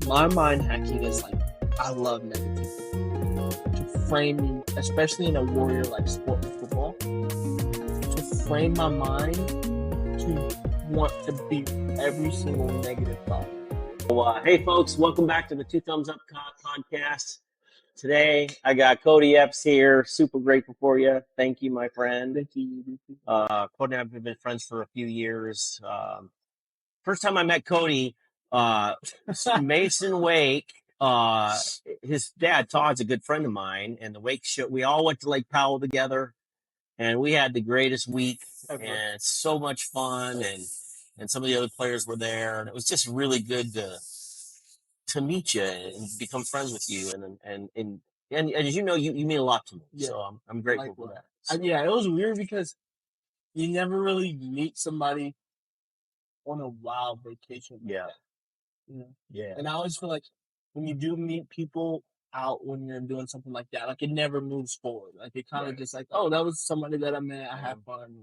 my mind hacking is like, I love negativity. To frame, especially in a warrior like sport like football, to frame my mind to want to beat every single negative thought. Hey folks, welcome back to the Two Thumbs Up podcast. Today I got Kody Epps here. Super grateful for you. Thank you, my friend. Thank you. Kody and I have been friends for a few years. First time I met Kody, Mason Wake, his dad Todd's a good friend of mine, and the Wake show. We all went to Lake Powell together, and we had the greatest week, and so much fun, and some of the other players were there, and it was just really good to meet you and become friends with you, and as you know, you mean a lot to me. Yeah. So I'm grateful for that. So, Yeah, it was weird because you never really meet somebody on a wild vacation. Like yeah, that, you know? yeah, And I always feel like when you do meet people out when you're doing something like that, like it never moves forward. Like it kind of just like, oh, that was somebody that I met. I had fun.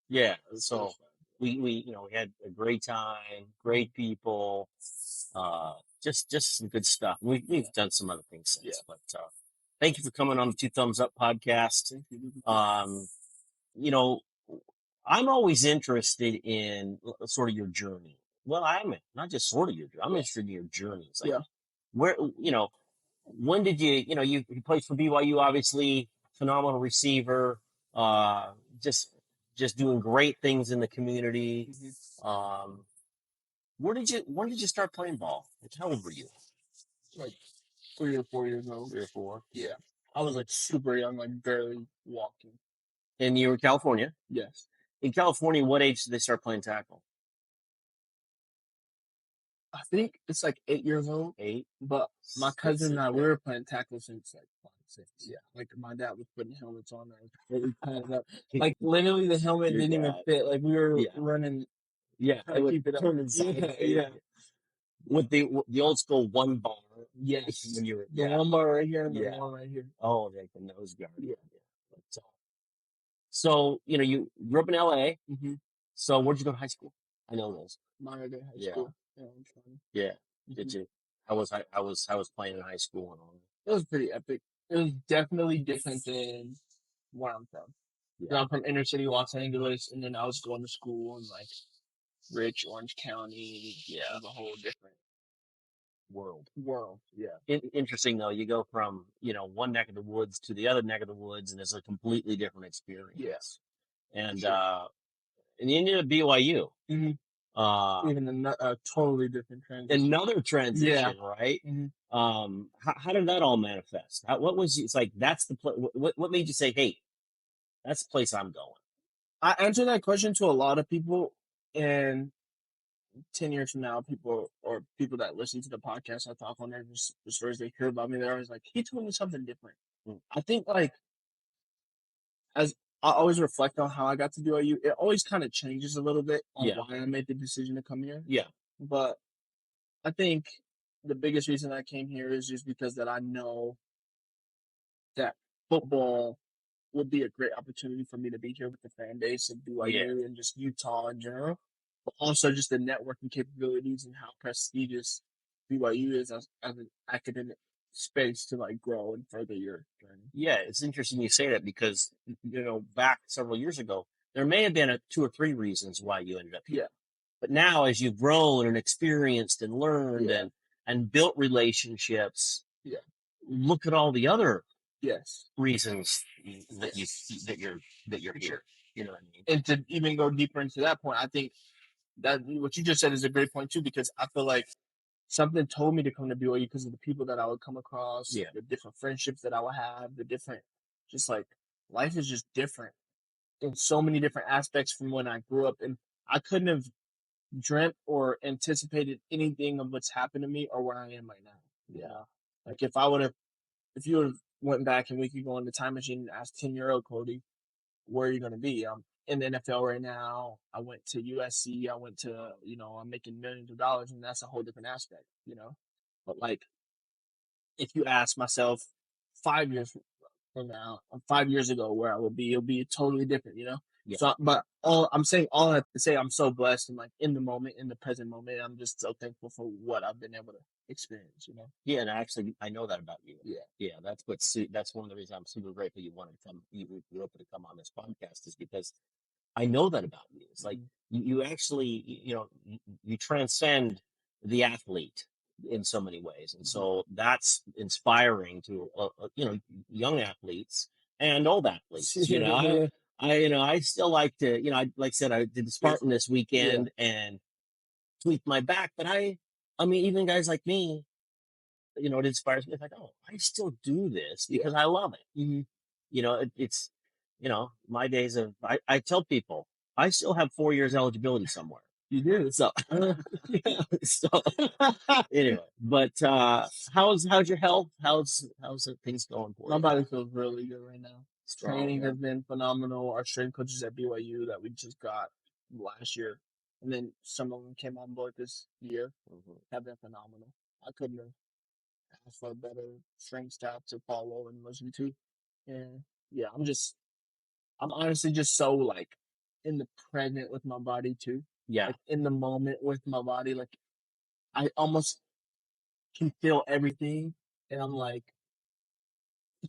Yeah. So we had a great time, great people, just some good stuff. We've done some other things since, but thank you for coming on the Two Thumbs Up podcast. You know, I'm always interested in sort of your journey. Well, I'm not just sort of your journey. I'm interested in your journey. It's like, where, when did you played for BYU, obviously, phenomenal receiver, just doing great things in the community. When did you start playing ball? How old were you? Like 3 or 4 years old. 3 or 4? Yeah. I was like super young, like barely walking. And you were in California? Yes. In California, what age did they start playing tackle? I think it's like 8 years old. 8? But my cousin and I, we were playing tackle since like 5, 6. Yeah. Like my dad was putting helmets on and really padded up. Like literally the helmet didn't even fit. Like we were running. Yeah. Trying to keep it up. Yeah. With the old school one bar. Yes. When you were, the one bar right here and the one right here. Oh, like the nose guard. Yeah. So, you grew up in LA. Mm-hmm. So where'd you go to high school? I know those. Monterey High School. Yeah. Did you? I was playing in high school and all that. It was pretty epic. It was definitely different than where I'm from. Yeah. I'm from inner city Los Angeles, and then I was going to school in like rich Orange County. Yeah, it was a whole different world. Yeah. Interesting though. You go from one neck of the woods to the other neck of the woods, and it's a completely different experience. Yes. And and you ended up BYU. Mm-hmm. Even a totally different transition. Another transition, right? Mm-hmm. How did that all manifest? What was it's like? That's the what made you say, "Hey, that's the place I'm going"? I answer that question to a lot of people, and 10 years from now, people that listen to the podcast I talk on there, just the stories they hear about me, they're always like, he told me something different. I think like as I always reflect on how I got to BYU, it always kind of changes a little bit on why I made the decision to come here. Yeah. But I think the biggest reason I came here is just because that I know that football would be a great opportunity for me to be here with the fan base of BYU and just Utah in general. But also just the networking capabilities and how prestigious BYU is as an academic space to like grow and further your journey. Yeah, it's interesting you say that because back several years ago, there may have been 2 or 3 reasons why you ended up here. Yeah. But now, as you've grown and experienced and learned and built relationships, look at all the other reasons that you're here. You know what I mean? And to even go deeper into that point, I think that what you just said is a great point too, because I feel like something told me to come to BYU because of the people that I would come across, the different friendships that I would have, the different, just like life is just different in so many different aspects from when I grew up, and I couldn't have dreamt or anticipated anything of what's happened to me or where I am right now. Yeah, like if you would have went back and we could go in the time machine and ask 10-year-old Kody, where are you going to be? I'm in the NFL right now. I went to USC. I went to, I'm making millions of dollars, and that's a whole different aspect, But like, if you ask myself 5 years from now, 5 years ago, where I will be, it'll be totally different, Yeah. So, but all I have to say, I'm so blessed and like in the moment, in the present moment, I'm just so thankful for what I've been able to experience. Yeah, and actually, I know that about you. Yeah. That's one of the reasons I'm super grateful you wanted to come. You're open to come on this podcast is because I know that about you. It's like you actually, you transcend the athlete in so many ways, and so that's inspiring to young athletes and old athletes. I still like to, like I said, I did the Spartan this weekend and tweaked my back, but I mean, even guys like me, it inspires me. It's like, oh, I still do this because I love it. It's, my days of, I tell people, I still have 4 years eligibility somewhere. You do. So, so anyway, but how's your health? How's things going for you? My body feels really good right now. Strong, Training has been phenomenal. Our strength coaches at BYU that we just got last year, and then some of them came on board this year, have been phenomenal. I couldn't have asked for a better strength staff to follow and listen to. And yeah, I'm honestly just so like in the present with my body too. Yeah. Like in the moment with my body. Like I almost can feel everything. And I'm like,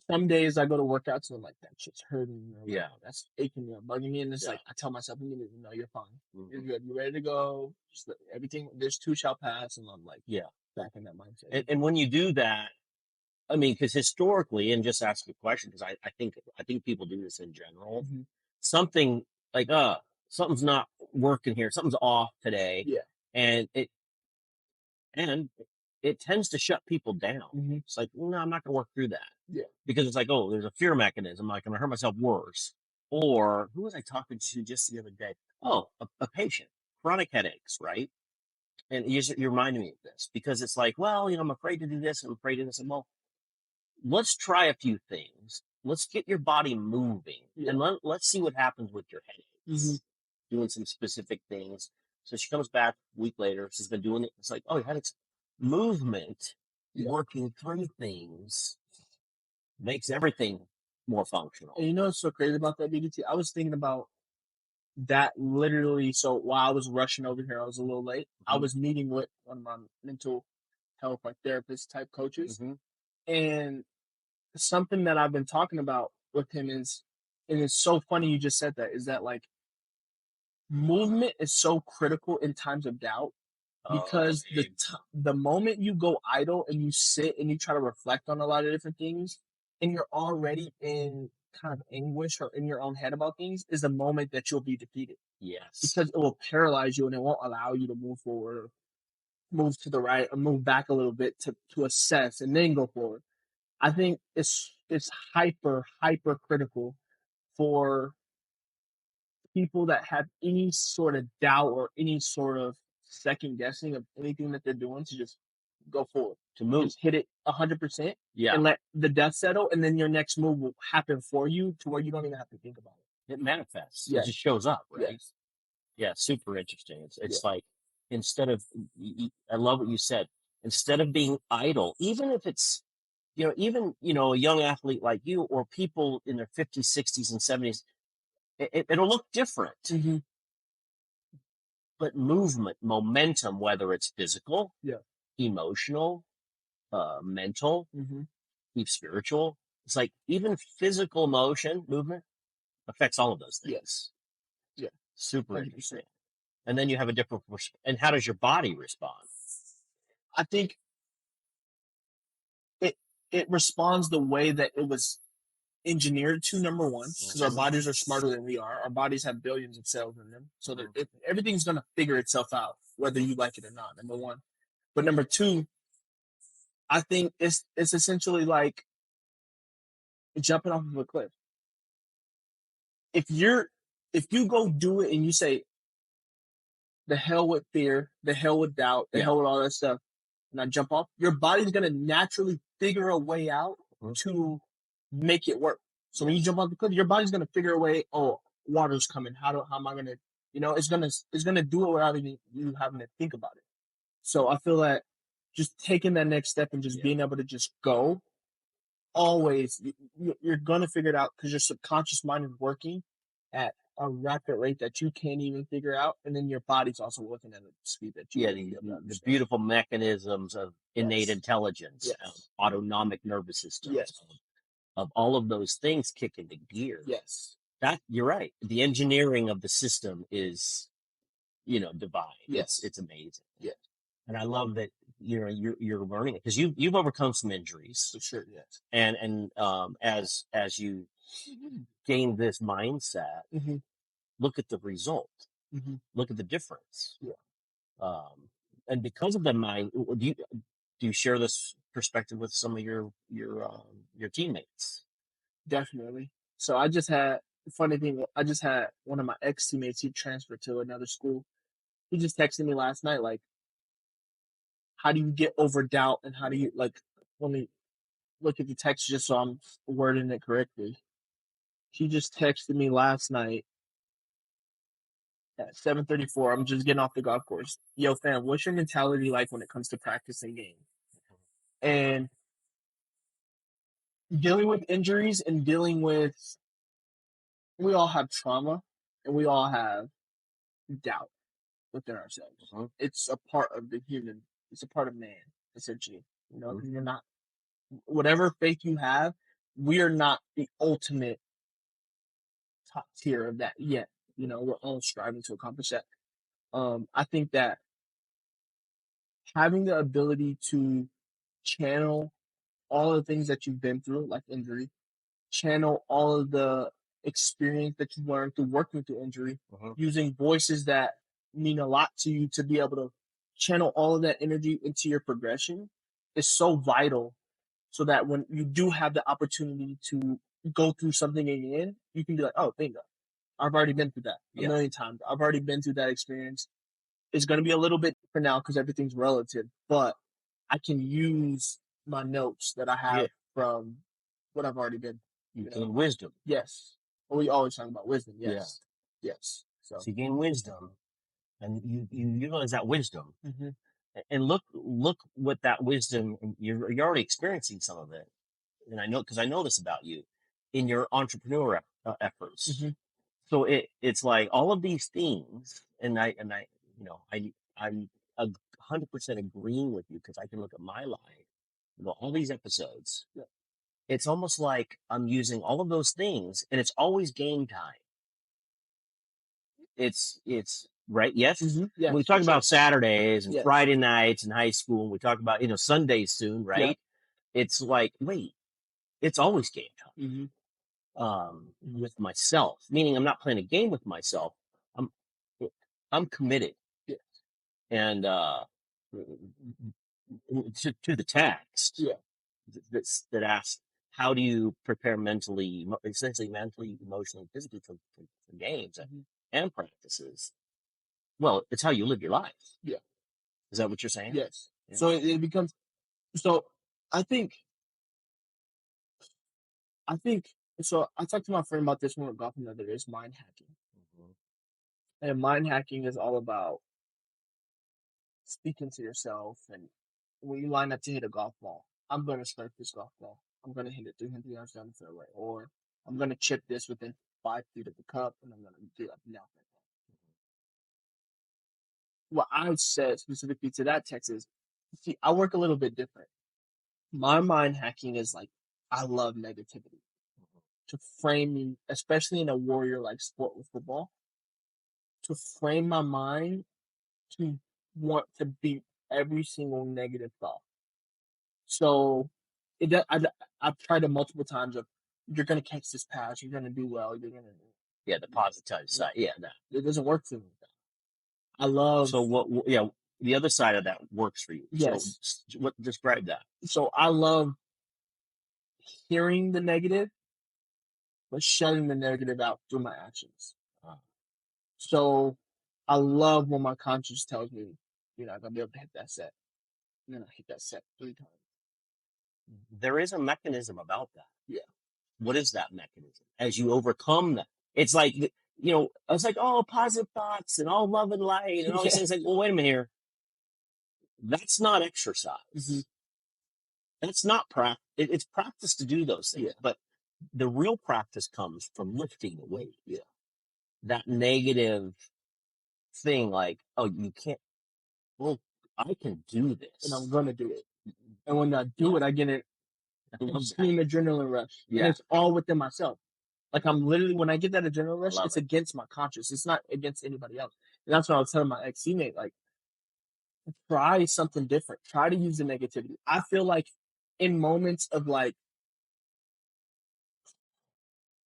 some days I go to workouts and I'm like, that shit's hurting. Or Yeah. That's aching me or bugging me. And it's like, I tell myself, no, you're fine. You're good. You're ready to go. Just everything, this too shall pass. And I'm like, back in that mindset. And when you do that, I mean, because historically, and just ask a question, because I think people do this in general. Something like, something's not working here. Something's off today. Yeah. And it tends to shut people down. It's like, no, I'm not going to work through that. Yeah. Because it's like, oh, there's a fear mechanism. Like, I'm going to hurt myself worse. Or who was I talking to just the other day? Oh, a patient, chronic headaches, right? And you reminded me of this because it's like, well, I'm afraid to do this. I'm afraid to do this. And well, let's try a few things. Let's get your body moving and let's see what happens with your headaches. Doing some specific things. So she comes back a week later. She's been doing it. It's like, oh, your headaches. Movement, working through things makes everything more functional. And you know what's so crazy about that, BDT? I was thinking about that literally. So while I was rushing over here, I was a little late. I was meeting with one of my mental health, like therapist type coaches. And something that I've been talking about with him is, and it's so funny you just said that, is that like movement is so critical in times of doubt because the moment you go idle and you sit and you try to reflect on a lot of different things and you're already in kind of anguish or in your own head about things is the moment that you'll be defeated. Yes. Because it will paralyze you and it won't allow you to move forward or move to the right or move back a little bit to assess and then go forward. I think it's hyper critical for people that have any sort of doubt or any sort of second guessing of anything that they're doing to just go forward, to move, just hit it 100%, and let the dust settle, and then your next move will happen for you to where you don't even have to think about it. It manifests. It just shows up, right? Yes. Yeah, super interesting. It's like instead of, I love what you said. Instead of being idle, even if it's, even a young athlete like you or people in their 50s, 60s, and 70s, it'll look different. But movement, momentum, whether it's physical, emotional, mental, even spiritual, it's like even physical motion, movement affects all of those things. Yes. Yeah. Super 100%. Interesting. And then you have a different, and how does your body respond? I think it responds the way that it was engineered to, number one, because our bodies are smarter than we are. Our bodies have billions of cells in them. So that everything's going to figure itself out, whether you like it or not, number one. But number two, I think it's essentially like jumping off of a cliff. If you go do it and you say, the hell with fear, the hell with doubt, the hell with all that stuff, and I jump off, your body's going to naturally figure a way out to make it work. So when you jump off the cliff, your body's going to figure a way, oh, water's coming. How am I going to, it's going to do it without even you having to think about it. So I feel that just taking that next step and just being able to just go, always, you're going to figure it out because your subconscious mind is working at a rapid rate that you can't even figure out, and then your body's also working at a speed that you the beautiful mechanisms of innate intelligence, autonomic nervous system, of all of those things kick into gear. Yes, that you're right. The engineering of the system is, divine. Yes. It's amazing. Yeah. And I love that you're learning it, because you've overcome some injuries. For sure, yes. And as you gain this mindset, look at the result. Look at the difference. Yeah. And because of the mind, do you share this perspective with some of your teammates? Definitely. So I just had funny thing. I just had one of my ex teammates. He transferred to another school. He just texted me last night, like, "How do you get over doubt, and how do you like?" Let me look at the text just so I'm wording it correctly. He just texted me last night at 7:34. I'm just getting off the golf course. Yo, fam, what's your mentality like when it comes to practicing games? And dealing with injuries and we all have trauma and we all have doubt within ourselves. It's a part of it's a part of man, essentially. You're not, whatever faith you have, we are not the ultimate top tier of that yet. We're all striving to accomplish that. I think that having the ability to channel all the things that you've been through, like injury, channel all of the experience that you learned through working through injury, using voices that mean a lot to you, to be able to channel all of that energy into your progression is so vital, so that when you do have the opportunity to go through something again, you can be like, oh, bingo. I've already been through that a million times. I've already been through that experience. It's going to be a little bit different now because everything's relative, but I can use my notes that I have from what I've already been. You gain wisdom. Yes. Well, we always talk about wisdom. Yes. Yeah. Yes. So you gain wisdom, and you utilize that wisdom, and look what that wisdom, you're already experiencing some of it, and I know, because I know this about you, in your entrepreneur efforts. So it's like all of these things, and I'm 100% agreeing with you, because I can look at my life, all these episodes. Yeah. It's almost like I'm using all of those things, and it's always game time. It's right. Yes. Yes, we talk about Saturdays and Yes. Friday nights in high school. We talk about, Sundays soon, right? It's like, wait, it's always game time. With myself, meaning I'm not playing a game with myself. I'm committed. Yes. And to the text, that asks, how do you prepare mentally, essentially mentally, emotionally, physically for games and practices? Well, it's how you live your life. Yeah. Is that what you're saying? Yes. Yeah. So it becomes, so I think, so I talked to my friend about this when we were golfing the other day, is mind hacking. And mind hacking is all about speaking to yourself. And when you line up to hit a golf ball, I'm going to strike this golf ball. I'm going to hit it 300 yards down the fairway. Or I'm going to chip this within 5 feet of the cup, and I'm going to do that now. What I said specifically to that text is, see, I work a little bit different. My mind hacking is like, I love negativity. To frame me, especially in a warrior like sport with football, to frame my mind to want to beat every single negative thought. So I've tried it multiple times of, you're going to catch this pass, you're going to do well, you're going to. The positive side. Yeah, no. It doesn't work for me. I love. So what? Yeah, the other side of that works for you. Yes. So what? Describe that. So I love hearing the negative, but shutting the negative out through my actions. So I love when my conscience tells me you're not going to be able to hit that set. And then I hit that set 3 times. There is a mechanism about that. Yeah. What is that mechanism? As you overcome that, it's like, it's like, oh, positive thoughts and all love and light and all these things. Like, well, wait a minute here. That's not exercise. That's not practice. It's practice to do those things. But the real practice comes from lifting the weight. Yeah. that negative thing, like, oh, you can't, well, I can do this. And I'm going to do it. And when I do it, I get an extreme adrenaline rush. Yeah. And it's all within myself. Like, I'm literally, when I get that adrenaline rush, it's against my conscience. It's not against anybody else. And that's what I was telling my ex-teammate, like, try something different. Try to use the negativity. I feel like in moments of, like,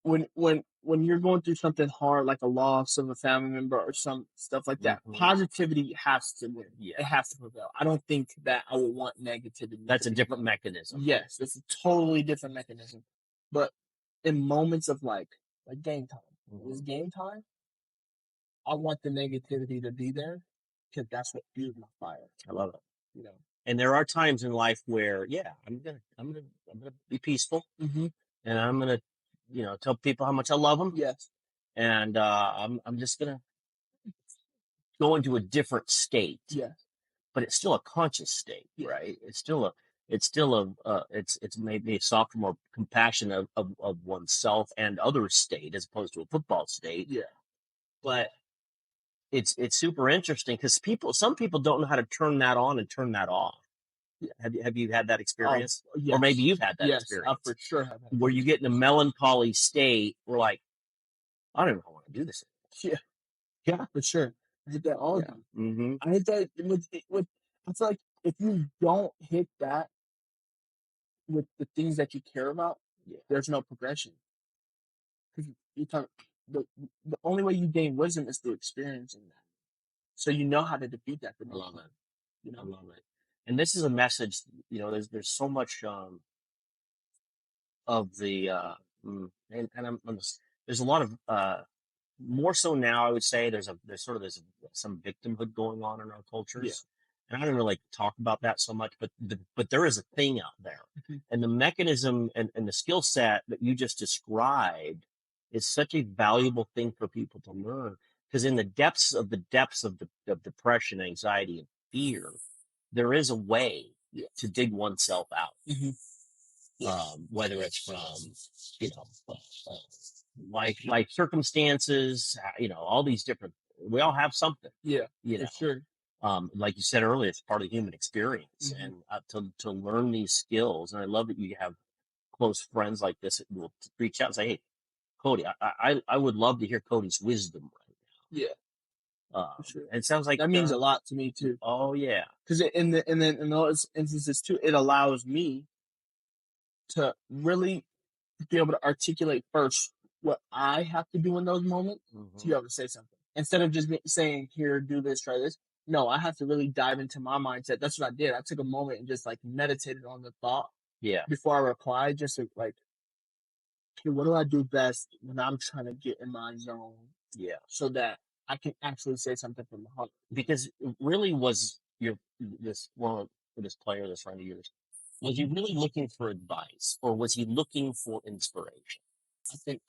when you're going through something hard, like a loss of a family member or some stuff like that, positivity has to win. Yeah. It has to prevail. I don't think that I would want negativity. That's a different mechanism. Yes, it's a totally different mechanism. But in moments of like game time, it's game time, I want the negativity to be there because that's what fuels my fire. I love it. And there are times in life where, I'm gonna be peaceful, and I'm gonna tell people how much I love them. Yes. And I'm just gonna go into a different state. Yes. But it's still a conscious state, right? It's still it's maybe a softer, more compassion of oneself and others state as opposed to a football state. Yeah. But it's super interesting because some people don't know how to turn that on and turn that off. Have you had that experience? Yes. Or maybe you've had that experience. I for sure have. Where you get in a melancholy state, we're like, I don't know if I want to do this anymore. Yeah, for sure. I hit that all the time. Mm-hmm. I hit that with. I feel like if you don't hit that with the things that you care about, there's no progression. Because the only way you gain wisdom is through experiencing that. So you know how to defeat that. I love it. I love it. And this is a message. There's so much of the and there's a lot of more so now. I would say there's some victimhood going on in our cultures, and I don't really like to talk about that so much. But there is a thing out there, and the mechanism and the skill set that you just described is such a valuable thing for people to learn. Because in the depths of depression, anxiety, and fear, there is a way to dig oneself out. Whether it's from life circumstances, all these different. We all have something. Yeah, for sure. Like you said earlier, it's part of the human experience, and to learn these skills. And I love that you have close friends like this that will reach out and say, "Hey, Kody, I would love to hear Kody's wisdom right now." Yeah, for sure. And it sounds like that means a lot to me too. Oh yeah, because in those instances too, it allows me to really be able to articulate first what I have to do in those moments to be able to say something instead of just saying, "Here, do this, try this." No, I have to really dive into my mindset. That's what I did. I took a moment and just like meditated on the thought. Yeah. Before I replied, just to like, okay, what do I do best when I'm trying to get in my zone? Yeah. So that I can actually say something from the heart. Because really was this player, this friend of yours, was he really looking for advice or was he looking for inspiration?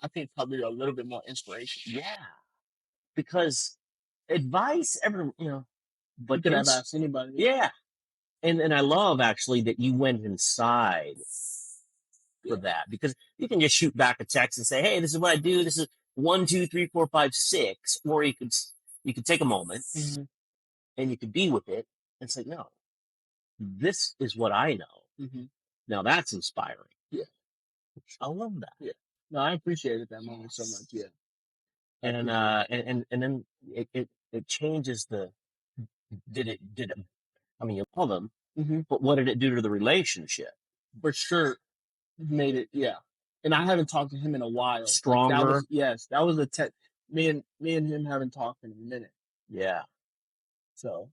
I think probably a little bit more inspiration. Yeah. Because advice but you can have asked anybody. Yeah. And I love actually that you went inside for that, because you can just shoot back a text and say, "Hey, this is what I do. This is 1, 2, 3, 4, 5, 6," or you could take a moment and you could be with it and say, "No, this is what I know." Now that's inspiring. Yeah, I love that. Yeah, no, I appreciated that moment so much. Yeah, and then it changes the. Did it? I mean, you love them, but what did it do to the relationship? For sure, made it. Yeah, and I haven't talked to him in a while. Stronger. That was a me and him haven't talked in a minute. Yeah. So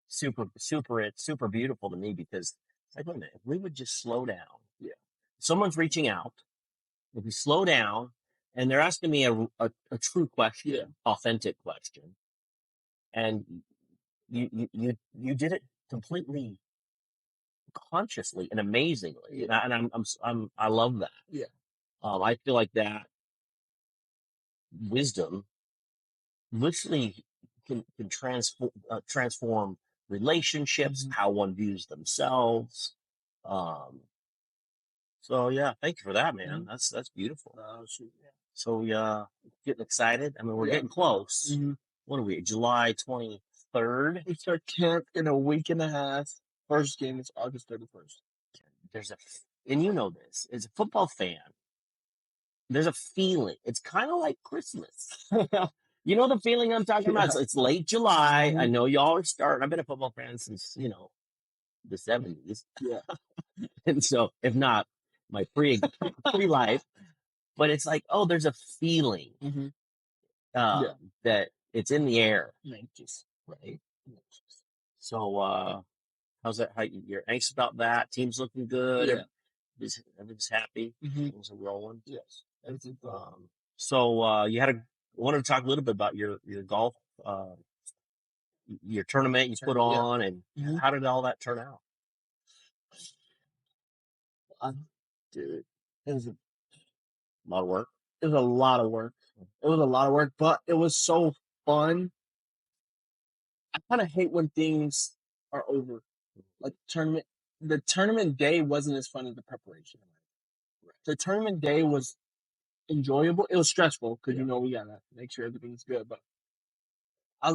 super beautiful to me, because it's like, wait a minute, if we would just slow down. Yeah. Someone's reaching out. If we slow down and they're asking me a true question, authentic question, and you did it completely consciously and amazingly, and I love that. Yeah. I feel like that wisdom literally can transform relationships, how one views themselves. So yeah, thank you for that, man. That's beautiful. So getting excited. I mean, we're getting close. Mm-hmm. What are we? July 23rd. We start camp in a week and a half. First game is August 31st. And you know this, as a football fan, there's a feeling. It's kind of like Christmas. You know the feeling I'm talking about? It's late July. I know y'all are starting. I've been a football fan since, the 70s. Yeah. And so, if not, my pre-life. But it's like, oh, there's a feeling that it's in the air. Right? So, how's that? How you're anxious about that? Team's looking good. Yeah. Everything's happy. Things are rolling. Yes. Everything's good. So you wanted to talk a little bit about your golf, your tournament you put on, and how did all that turn out? Dude, it was a lot of work. It was a lot of work. It was a lot of work, but it was so fun. I kind of hate when things are over. Like the tournament day wasn't as fun as the preparation. The tournament day was enjoyable. It was stressful because we gotta make sure everything's good. But I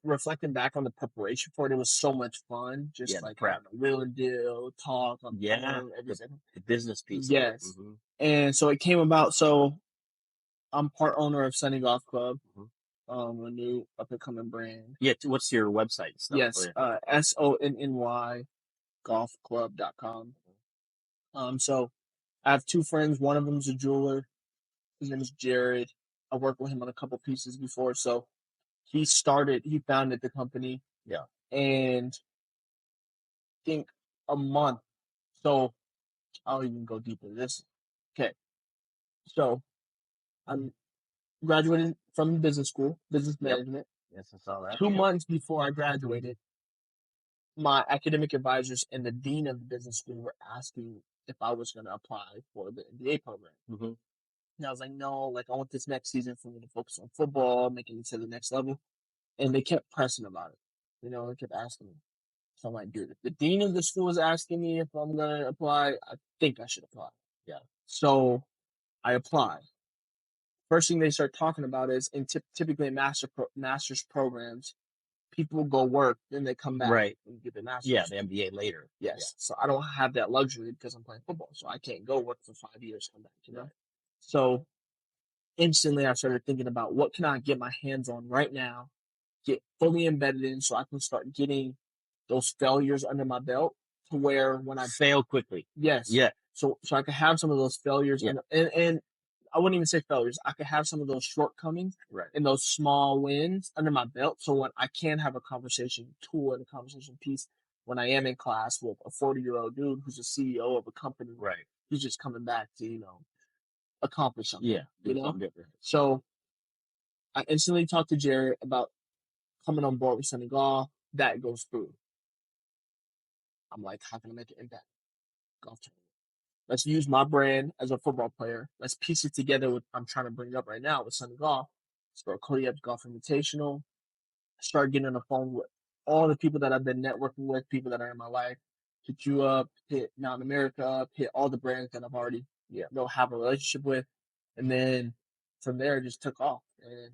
reflecting back on the preparation for it was so much fun. Just like prep, wheel and deal, talk on everything. The business piece. Yes, and so it came about. So I'm part owner of Sunny Golf Club. A new up and coming brand. Yeah, what's your website stuff? Yes, SONNY golfclub.com. So I have two friends. One of them's a jeweler. His name is Jared. I worked with him on a couple pieces before. So he founded the company. Yeah. And I think a month. So I'll even go deeper. Okay. So I'm graduated from business school, business management. Yes, I saw that. 2 months before I graduated, my academic advisors and the dean of the business school were asking if I was going to apply for the MBA program. And I was like, no, like I want this next season for me to focus on football, making it to the next level. And they kept pressing about it. They kept asking me. So I'm like, dude, if the dean of the school is asking me if I'm going to apply, I think I should apply. Yeah. So I applied. First thing they start talking about is typically in master's programs, people go work, then they come back and get their master's. Yeah, the MBA later. Yes. Yeah. So I don't have that luxury because I'm playing football. So I can't go work for 5 years, come back, Right. So instantly I started thinking about what can I get my hands on right now, get fully embedded in so I can start getting those failures under my belt to where when I fail quickly. Yes. Yeah. So I could have some of those failures and I wouldn't even say failures. I could have some of those shortcomings and those small wins under my belt. So when I can have a conversation tool and a conversation piece when I am in class with a 40-year-old dude who's a CEO of a company, he's just coming back to, accomplish something. Yeah. So I instantly talked to Jared about coming on board with Sunny Golf. That goes through. I'm like, how can I make an impact? Golf tournament. Let's use my brand as a football player. Let's piece it together with I'm trying to bring up right now with Sunny Golf. Start Kody Epps Golf Invitational. Start getting on the phone with all the people that I've been networking with, people that are in my life. Hit you up, hit Mountain America up, hit all the brands that I've already have a relationship with. And then from there, it just took off and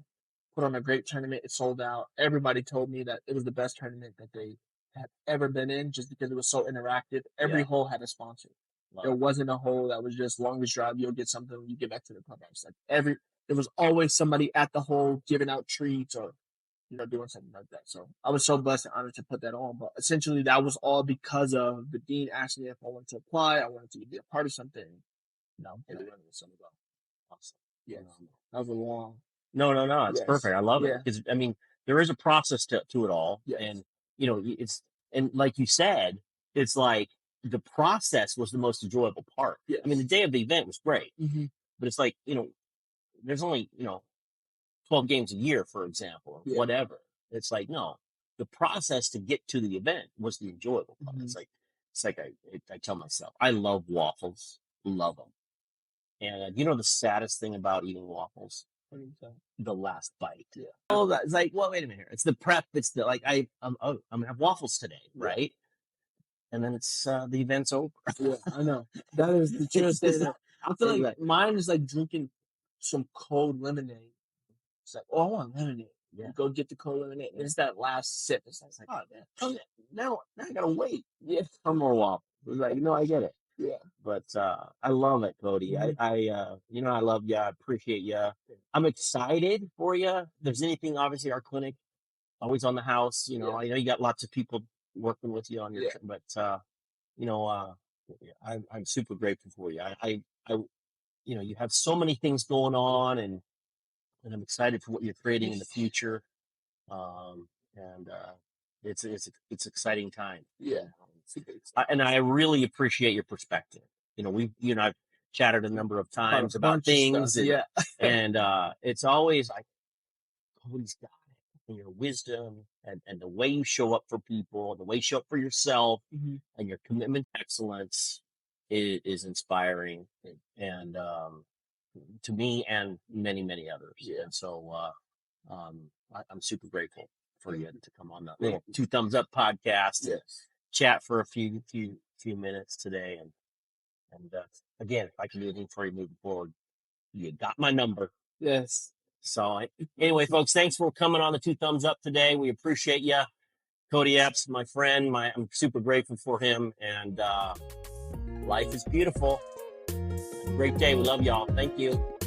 put on a great tournament. It sold out. Everybody told me that it was the best tournament that they had ever been in just because it was so interactive. Every hole had a sponsor. There wasn't a hole that was just longest drive. You'll get something when you get back to the clubhouse. Like there was always somebody at the hole giving out treats or, doing something like that. So I was so blessed and honored to put that on. But essentially that was all because of the dean asking me if I wanted to apply. I wanted to be a part of something. Awesome. Yeah. That was a long. No. It's perfect. I love it. Because, I mean, there is a process to it all. Yes. And, and like you said, it's like, the process was the most enjoyable part. Yes. I mean, the day of the event was great, but it's like, there's only, 12 games a year, for example, or whatever. It's like, no, the process to get to the event was the enjoyable part. It's like I tell myself, I love waffles, love them. And the saddest thing about eating waffles? The last bite. Yeah. Oh, it's like, well, wait a minute here. It's the prep. It's the, like, I'm gonna have waffles today, right? And then it's the event's over. Yeah, I know. That is the truest thing. I feel like mine is like drinking some cold lemonade. It's like, oh, I want lemonade. Yeah. You go get the cold lemonade. And it's that last sip. It's like, oh, man. Now I gotta wait. Yeah. For more waffles. It's like, I get it. Yeah. But I love it, Kody. Mm-hmm. I love you. I appreciate you. I'm excited for you. If there's anything, obviously, our clinic always on the house. I know you got lots of people working with you on your trip, but I'm super grateful for you. You have so many things going on, and I'm excited for what you're creating in the future. And it's exciting time. Yeah. And I really appreciate your perspective. You and I've chatted a number of times about things, and it's always like, Kody's got it, and your wisdom and the way you show up for people, the way you show up for yourself, and your commitment to excellence is inspiring, and to me and many, many others. Yeah. And so I'm super grateful for you to come on that little Two Thumbs Up podcast and chat for a few minutes today. And again, if I can do anything for you moving forward, you got my number. Yes. So anyway, folks, thanks for coming on the Two Thumbs Up today. We appreciate you. Kody Epps, my friend, I'm super grateful for him, and life is beautiful. Have a great day. We love y'all. Thank you.